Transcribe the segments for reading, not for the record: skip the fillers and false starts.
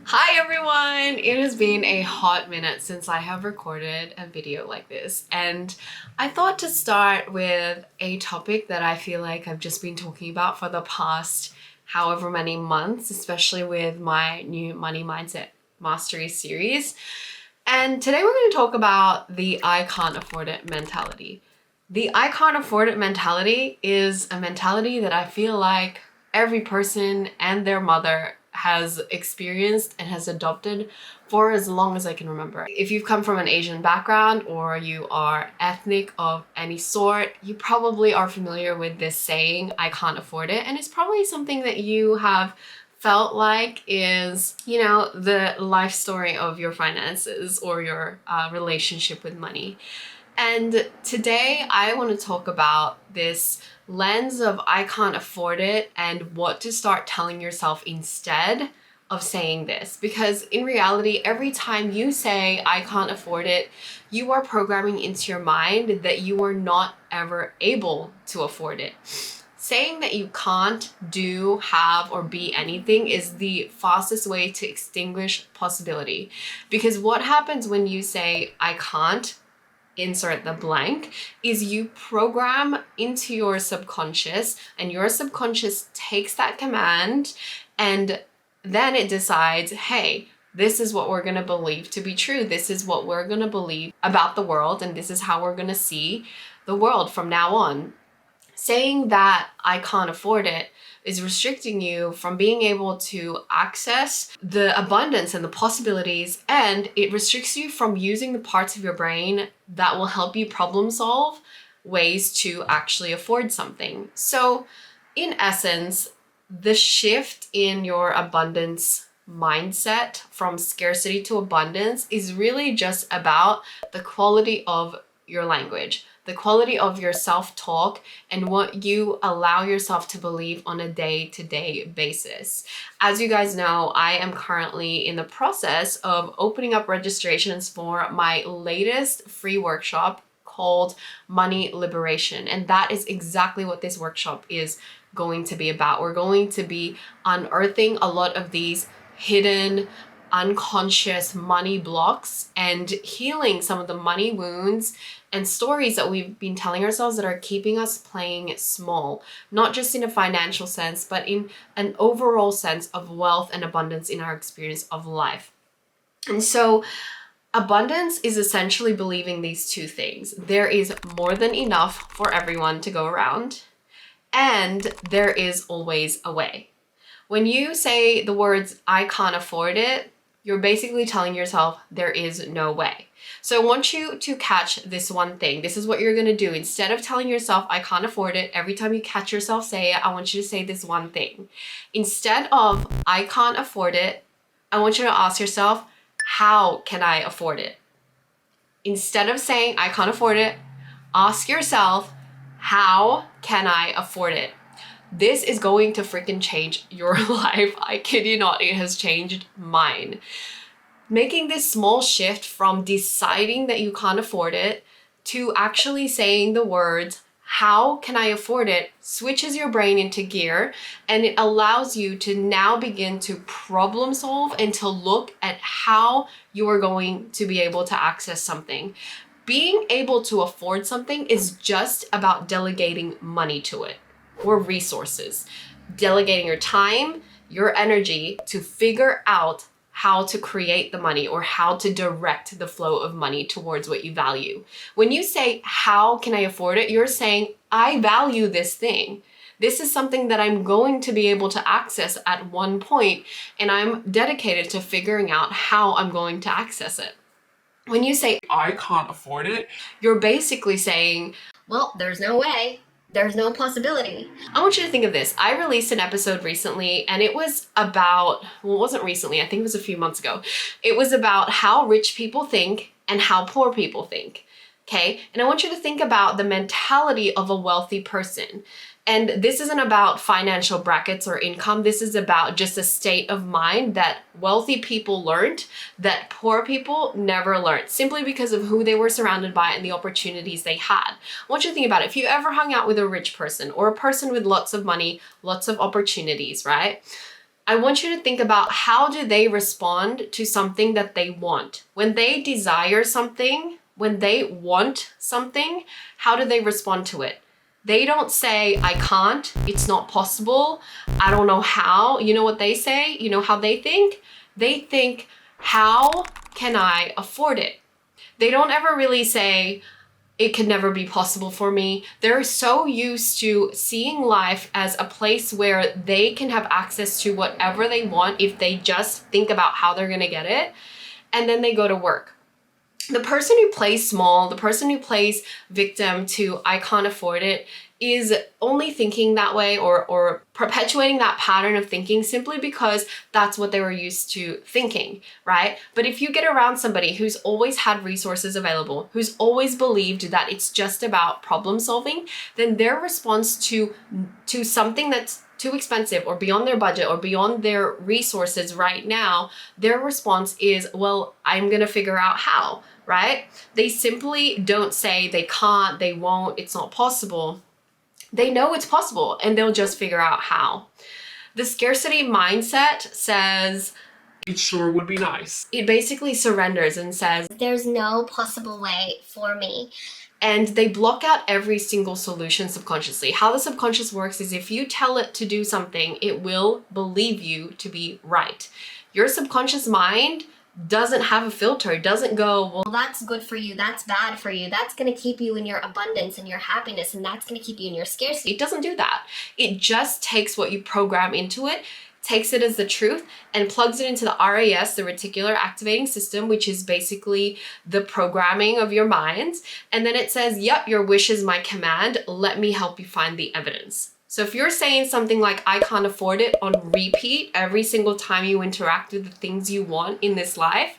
Hi everyone! It has been a hot minute since I have recorded a video like this, and I thought to start with a topic that I feel like I've just been talking about for the past however many months, especially with my new Money Mindset Mastery series. And today we're going to talk about the I can't afford it mentality. The I can't afford it mentality is a mentality that I feel like every person and their mother has experienced and has adopted for as long as I can remember. If you've come from an Asian background or you are ethnic of any sort, you probably are familiar with this saying, I can't afford it. And it's probably something that you have felt like is, the life story of your finances or your relationship with money. And today I want to talk about this lens of I can't afford it and what to start telling yourself instead of saying this. Because in reality, every time you say I can't afford it, you are programming into your mind that you are not ever able to afford it. Saying that you can't do, have, or be anything is the fastest way to extinguish possibility. Because what happens when you say I can't, insert the blank, is you program into your subconscious, and your subconscious takes that command and then it decides, hey, this is what we're going to believe to be true. This is what we're going to believe about the world, and this is how we're going to see the world from now on. Saying that I can't afford it is restricting you from being able to access the abundance and the possibilities, and it restricts you from using the parts of your brain that will help you problem solve ways to actually afford something. So, in essence, the shift in your abundance mindset from scarcity to abundance is really just about the quality of your language, the quality of your self-talk, and what you allow yourself to believe on a day-to-day basis. As you guys know, I am currently in the process of opening up registrations for my latest free workshop called Money Liberation. And that is exactly what this workshop is going to be about. We're going to be unearthing a lot of these hidden unconscious money blocks and healing some of the money wounds and stories that we've been telling ourselves that are keeping us playing small, not just in a financial sense, but in an overall sense of wealth and abundance in our experience of life. And so abundance is essentially believing these two things. There is more than enough for everyone to go around, and there is always a way. When you say the words, I can't afford it, you're basically telling yourself there is no way. So I want you to catch this one thing. This is what you're going to do. Instead of telling yourself, I can't afford it, every time you catch yourself say it, I want you to say this one thing. Instead of, I can't afford it, I want you to ask yourself, how can I afford it? Instead of saying, I can't afford it, ask yourself, how can I afford it? This is going to freaking change your life. I kid you not, it has changed mine. Making this small shift from deciding that you can't afford it to actually saying the words, how can I afford it, switches your brain into gear, and it allows you to now begin to problem solve and to look at how you are going to be able to access something. Being able to afford something is just about delegating money to it, or resources, delegating your time, your energy to figure out how to create the money or how to direct the flow of money towards what you value. When you say, how can I afford it? You're saying, I value this thing. This is something that I'm going to be able to access at one point, and I'm dedicated to figuring out how I'm going to access it. When you say, I can't afford it, you're basically saying, well, there's no way. There's no possibility. I want you to think of this. I released an episode recently, and it was about, well, it wasn't recently, I think it was a few months ago. It was about how rich people think and how poor people think. Okay? And I want you to think about the mentality of a wealthy person. And this isn't about financial brackets or income. This is about just a state of mind that wealthy people learned that poor people never learned, simply because of who they were surrounded by and the opportunities they had. I want you to think about it. If you ever hung out with a rich person or a person with lots of money, lots of opportunities, right? I want you to think about how do they respond to something that they want. When they desire something, when they want something, how do they respond to it? They don't say, I can't, it's not possible, I don't know how. You know what they say? You know how they think? They think, how can I afford it? They don't ever really say, it could never be possible for me. They're so used to seeing life as a place where they can have access to whatever they want if they just think about how they're gonna get it, and then they go to work. The person who plays small, the person who plays victim to I can't afford it, is only thinking that way or perpetuating that pattern of thinking simply because that's what they were used to thinking, right? But if you get around somebody who's always had resources available, who's always believed that it's just about problem solving, then their response to something that's too expensive or beyond their budget or beyond their resources right now, their response is, well, I'm gonna figure out how, right? They simply don't say they can't, they won't, it's not possible. They know it's possible and they'll just figure out how. The scarcity mindset says, it sure would be nice. It basically surrenders and says, there's no possible way for me. And they block out every single solution subconsciously. How the subconscious works is if you tell it to do something, it will believe you to be right. Your subconscious mind doesn't have a filter. It doesn't go, well, that's good for you, that's bad for you, that's going to keep you in your abundance and your happiness, and that's going to keep you in your scarcity. It doesn't do that. It just takes what you program into it, takes it as the truth, and plugs it into the RAS, the reticular activating system, which is basically the programming of your mind. And then it says, yep, your wish is my command. Let me help you find the evidence. So if you're saying something like, I can't afford it on repeat every single time you interact with the things you want in this life,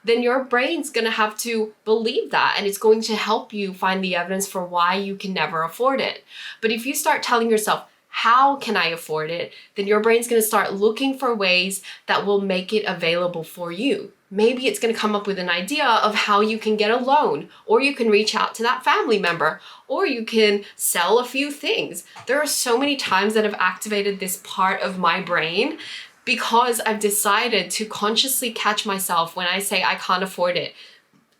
then your brain's gonna have to believe that, and it's going to help you find the evidence for why you can never afford it. But if you start telling yourself, how can I afford it? Then your brain's gonna start looking for ways that will make it available for you. Maybe it's gonna come up with an idea of how you can get a loan, or you can reach out to that family member, or you can sell a few things. There are so many times that I've activated this part of my brain because I've decided to consciously catch myself when I say I can't afford it.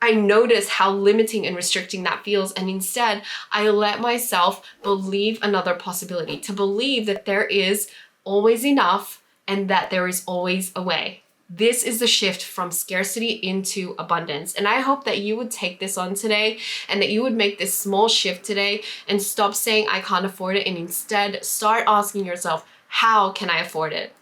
I notice how limiting and restricting that feels, and instead I let myself believe another possibility, to believe that there is always enough and that there is always a way. This is the shift from scarcity into abundance. And I hope that you would take this on today and that you would make this small shift today and stop saying I can't afford it and instead start asking yourself, how can I afford it?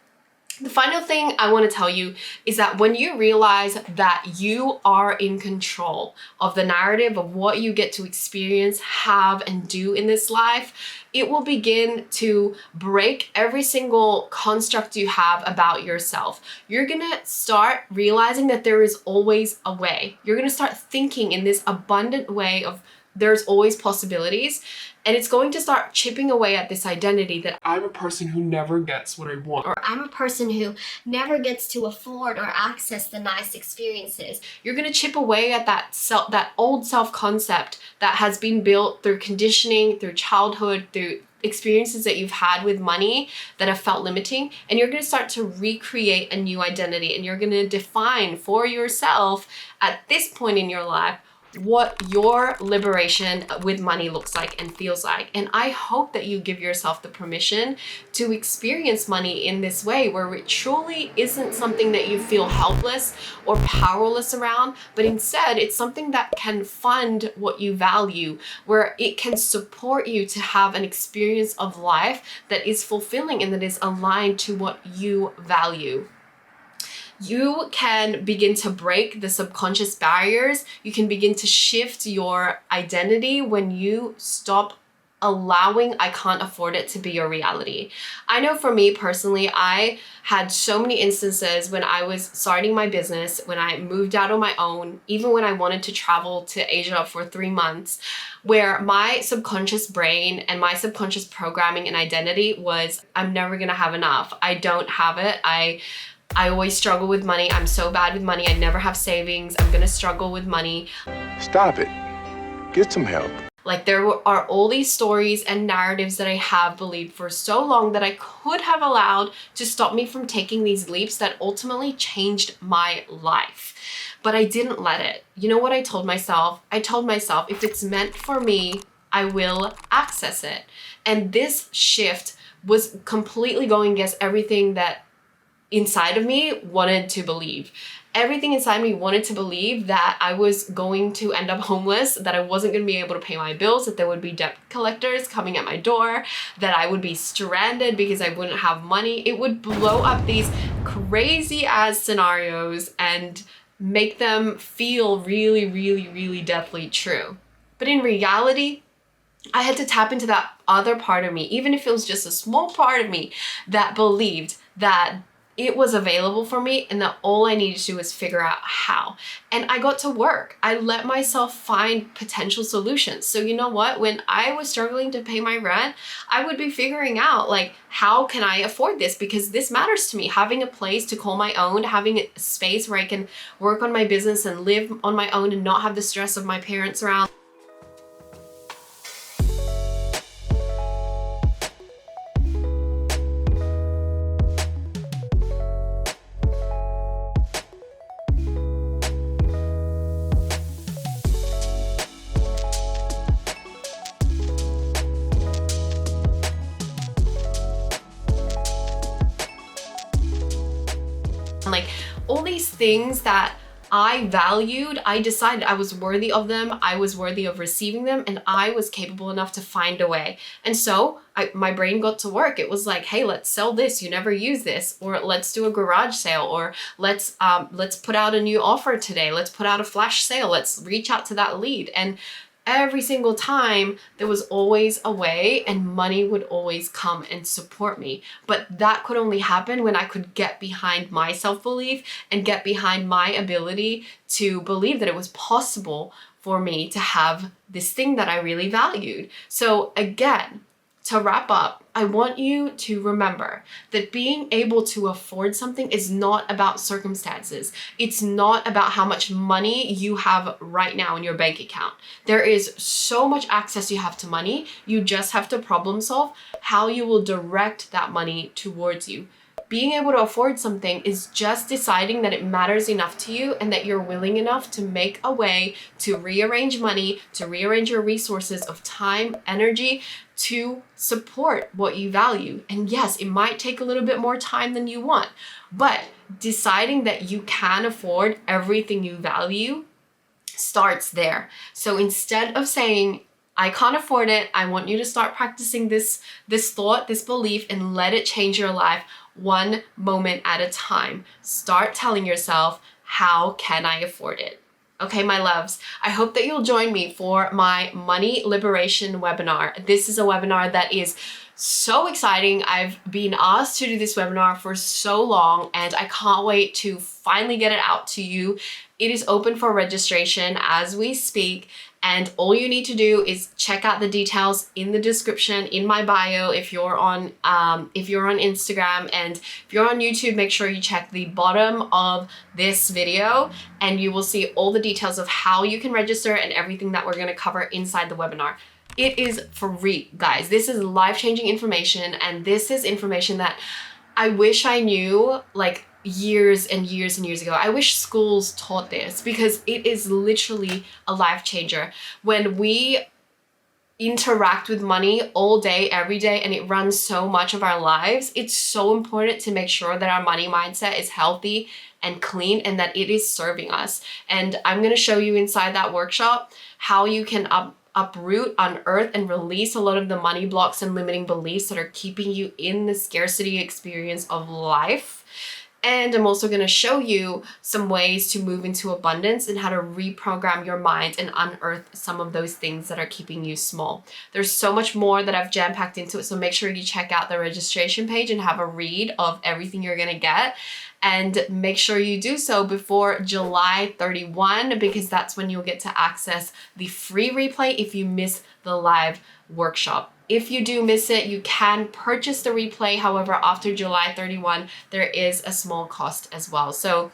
The final thing I want to tell you is that when you realize that you are in control of the narrative of what you get to experience, have, and do in this life, it will begin to break every single construct you have about yourself. You're gonna start realizing that there is always a way. You're gonna start thinking in this abundant way of there's always possibilities, and it's going to start chipping away at this identity that I'm a person who never gets what I want, or I'm a person who never gets to afford or access the nice experiences. You're going to chip away at that old self-concept that has been built through conditioning, through childhood, through experiences that you've had with money that have felt limiting, and you're going to start to recreate a new identity, and you're going to define for yourself at this point in your life what your liberation with money looks like and feels like. And I hope that you give yourself the permission to experience money in this way, where it truly isn't something that you feel helpless or powerless around, but instead it's something that can fund what you value, where it can support you to have an experience of life that is fulfilling and that is aligned to what you value. You can begin to break the subconscious barriers. You can begin to shift your identity when you stop allowing I can't afford it to be your reality. I know for me personally, I had so many instances when I was starting my business, when I moved out on my own, even when I wanted to travel to Asia for 3 months, where my subconscious brain and my subconscious programming and identity was, I'm never gonna have enough. I don't have it. I always struggle with money. I'm so bad with money. I never have savings. I'm gonna struggle with money. Stop it. Get some help. Like are all these stories and narratives that I have believed for so long that I could have allowed to stop me from taking these leaps that ultimately changed my life. But I didn't let it. You know what I told myself? I told myself, if it's meant for me, I will access it. And this shift was completely going against everything that inside of me wanted to believe. Everything inside me wanted to believe that I was going to end up homeless, that I wasn't going to be able to pay my bills, that there would be debt collectors coming at my door, that I would be stranded because I wouldn't have money. It would blow up these crazy ass scenarios and make them feel really, really, really deathly true. But in reality, I had to tap into that other part of me, even if it was just a small part of me that believed that it was available for me and that all I needed to do was figure out how. And I got to work. I let myself find potential solutions. So you know what? When I was struggling to pay my rent, I would be figuring out like, how can I afford this? Because this matters to me. Having a place to call my own, having a space where I can work on my business and live on my own and not have the stress of my parents around. Like all these things that I valued, I decided I was worthy of them, I was worthy of receiving them, and I was capable enough to find a way. And so my brain got to work. It was like, hey, let's sell this, you never use this, or let's do a garage sale, or let's put out a new offer today, let's put out a flash sale, let's reach out to that lead. And every single time there was always a way and money would always come and support me. But that could only happen when I could get behind my self-belief and get behind my ability to believe that it was possible for me to have this thing that I really valued. So again, to wrap up, I want you to remember that being able to afford something is not about circumstances. It's not about how much money you have right now in your bank account. There is so much access you have to money. You just have to problem solve how you will direct that money towards you. Being able to afford something is just deciding that it matters enough to you and that you're willing enough to make a way to rearrange money, to rearrange your resources of time, energy, to support what you value. And yes, it might take a little bit more time than you want, but deciding that you can afford everything you value starts there. So instead of saying, I can't afford it, I want you to start practicing this thought, this belief, and let it change your life one moment at a time. Start telling yourself, how can I afford it? Okay, my loves, I hope that you'll join me for my money liberation webinar. This is a webinar that is so exciting. I've been asked to do this webinar for so long and I can't wait to finally get it out to you. It is open for registration as we speak. And all you need to do is check out the details in the description, in my bio, if you're on Instagram, and if you're on YouTube, make sure you check the bottom of this video and you will see all the details of how you can register and everything that we're going to cover inside the webinar. It is free, guys. This is life-changing information, and this is information that I wish I knew like years and years and years ago. I wish schools taught this because it is literally a life changer. When we interact with money all day, every day, and it runs so much of our lives, it's so important to make sure that our money mindset is healthy and clean and that it is serving us. And I'm going to show you inside that workshop how you can uproot, unearth, and release a lot of the money blocks and limiting beliefs that are keeping you in the scarcity experience of life. And I'm also going to show you some ways to move into abundance and how to reprogram your mind and unearth some of those things that are keeping you small. There's so much more that I've jam-packed into it, so make sure you check out the registration page and have a read of everything you're going to get. And make sure you do so before July 31 because that's when you'll get to access the free replay if you miss the live workshop. If you do miss it, you can purchase the replay. However, after July 31, there is a small cost as well. So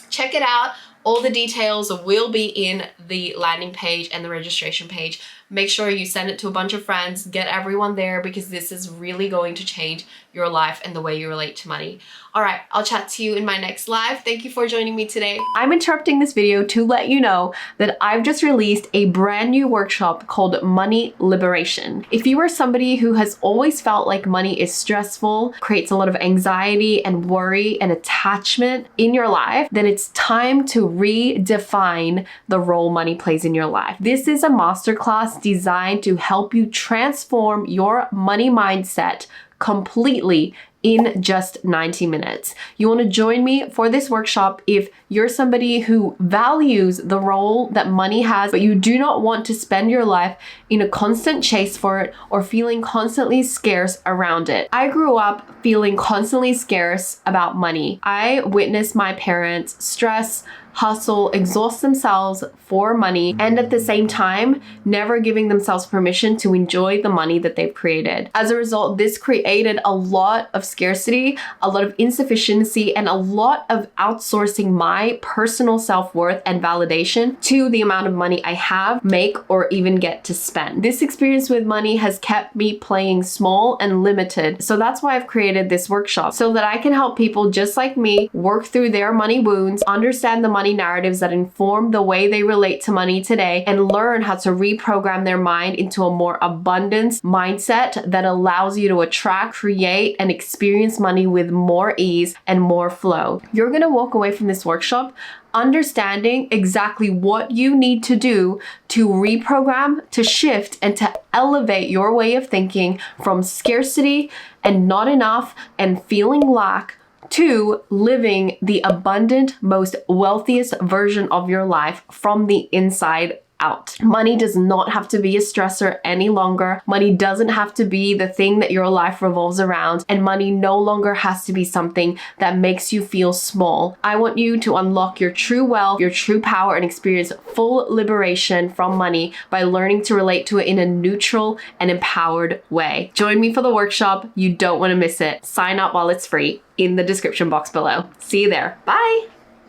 check it out. All the details will be in the landing page and the registration page. Make sure you send it to a bunch of friends, get everyone there, because this is really going to change your life and the way you relate to money. All right, I'll chat to you in my next live. Thank you for joining me today. I'm interrupting this video to let you know that I've just released a brand new workshop called Money Liberation. If you are somebody who has always felt like money is stressful, creates a lot of anxiety and worry and attachment in your life, then it's time to redefine the role money plays in your life. This is a masterclass designed to help you transform your money mindset completely in just 90 minutes. You want to join me for this workshop if you're somebody who values the role that money has, but you do not want to spend your life in a constant chase for it or feeling constantly scarce around it. I grew up feeling constantly scarce about money. I witnessed my parents stress, hustle, exhaust themselves for money, and at the same time, never giving themselves permission to enjoy the money that they've created. As a result, this created a lot of scarcity, a lot of insufficiency, and a lot of outsourcing my personal self-worth and validation to the amount of money I have, make, or even get to spend. This experience with money has kept me playing small and limited. So that's why I've created this workshop, so that I can help people just like me work through their money wounds, understand the money narratives that inform the way they relate to money today, and learn how to reprogram their mind into a more abundance mindset that allows you to attract, create, and experience money with more ease and more flow. You're gonna walk away from this workshop understanding exactly what you need to do to reprogram, to shift, and to elevate your way of thinking from scarcity and not enough and feeling lack to living the abundant, most wealthiest version of your life from the inside out. Money does not have to be a stressor any longer. Money doesn't have to be the thing that your life revolves around, and money no longer has to be something that makes you feel small. I want you to unlock your true wealth, your true power, and experience full liberation from money by learning to relate to it in a neutral and empowered way. Join me for the workshop. You don't want to miss it. Sign up while it's free in the description box below. See you there. Bye.